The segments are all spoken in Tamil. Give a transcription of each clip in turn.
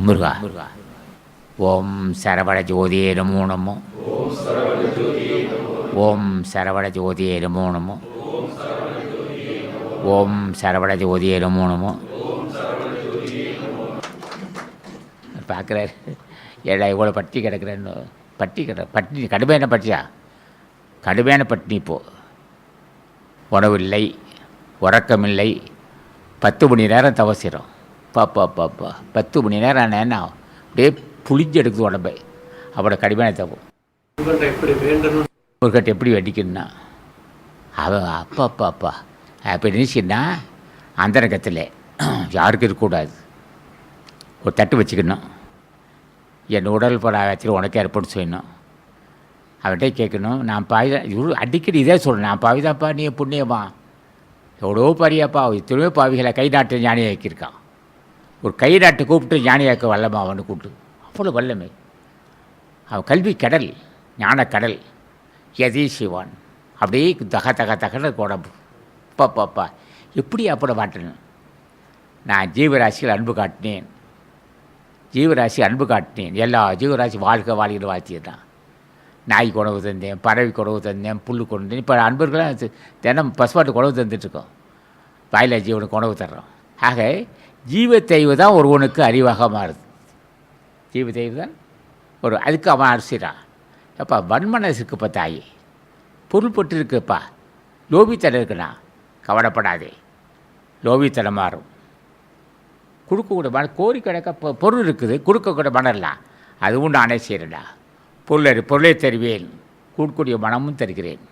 முருகா ஓம் சரவண ஜோதியே நமோ நமோ. ஓம் சரவண ஜோதியே நமோ நமோ. ஓம் சரவண ஜோதியே நமோ நமோ. பார்க்குறாரு ஏடா இவ்வளோ பட்டி கிடக்குறேன்னு. பட்டினி கடுமையான பட்டியா? கடுமையான பட்டினி. இப்போது உணவில்லை, உறக்கமில்லை, 10 மணி நேரம் தவசிடும். பாப்பா 10 மணி நேரம் என்ன அப்படியே புளிஞ்சு எடுக்குது உடம்பை. அவளோட கடுமையான தவம். முருகட்ட எப்படி வெடிக்கணும்னா அவன் அப்பா அப்போ நினச்சின்னா அந்தரங்கத்தில் யாருக்கும் இருக்கக்கூடாது. ஒரு தட்டு வச்சுக்கணும். என் உடல் பட ஆகத்தில் உனக்கு ஏற்பட்டு செய்யணும். அவன்கிட்ட கேட்கணும், நான் பாவிதான். இவரு அடிக்கடி இதே சொல்கிறேன், நான் பாவிதான்ப்பா, நீ புண்ணியமா, எவ்வளோ பாரியாப்பா, எத்தனையோ பாவிகளை கை நாட்டு ஞானியாக்கியிருக்கான். ஒரு கை நாட்டு கூப்பிட்டு ஞானியாக்க வல்லமா அவனு கூப்பிட்டு, அவ்வளோ வல்லமை. அவன் கல்வி கடல், ஞான கடல், எதே சிவான். அப்படியே தகன உடம்பு. பாப்பா எப்படி அப்பட மாட்டேன்னு. நான் ஜீவராசிகள் அன்பு காட்டினேன், எல்லா ஜீவராசி வாழ்க்கைன்னு வாழ்த்தியதான். நாய்க்கு உணவு தந்தேன், பறவைக்கு உணவு தந்தேன், புல்லுக்கு கொண்டு தந்தேன். இப்போ அன்பர்களாம் தினம் பசுபாட்டுக்கு உணவு தந்துட்டுருக்கோம், வாயிலா ஜீவனுக்கு உணவு தர்றோம். ஆக ஜீவத்தெய்வு தான் ஒருவனுக்கு அறிவாக மாறுது. ஜீவத்தெய்வு தான் அதுக்கு அவன் அரசிறான். அப்பா வன்மனசு இருக்குப்பா, தாயி பொருள்பட்டு இருக்குப்பா, லோபித்தனம் இருக்குண்ணா, கவலைப்படாதே. லோபித்தனம் மாறும். கொடுக்கக்கூட மன கோரி கிடக்க பொருள் இருக்குது, கொடுக்கக்கூட மனம்லாம் அதுவும் நானே செய்கிறேன்டா. பொருளை தருவேன், கூடக்கூடிய மனமும் தருகிறேன்,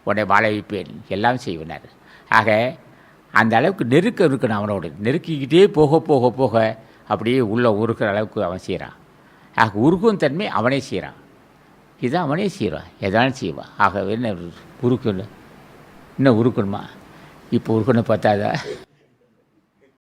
உன்னை வாழ வைப்பேன், எல்லாம் செய்வேனார். ஆக அந்த அளவுக்கு நெருக்கம் இருக்கணும். அவனோடு நெருக்கிக்கிட்டே போக அப்படியே உள்ளே உருக்கிற அளவுக்கு அவன் செய்கிறான். ஆக உருக்கும் தன்மை அவனே செய்கிறான். இதுதான் அவனே செய்வான், எதாலும் செய்வான். ஆக என்ன உருக்கணும், இன்னும் உருக்கணுமா? இப்போ உருக்கணும் பார்த்தாதா?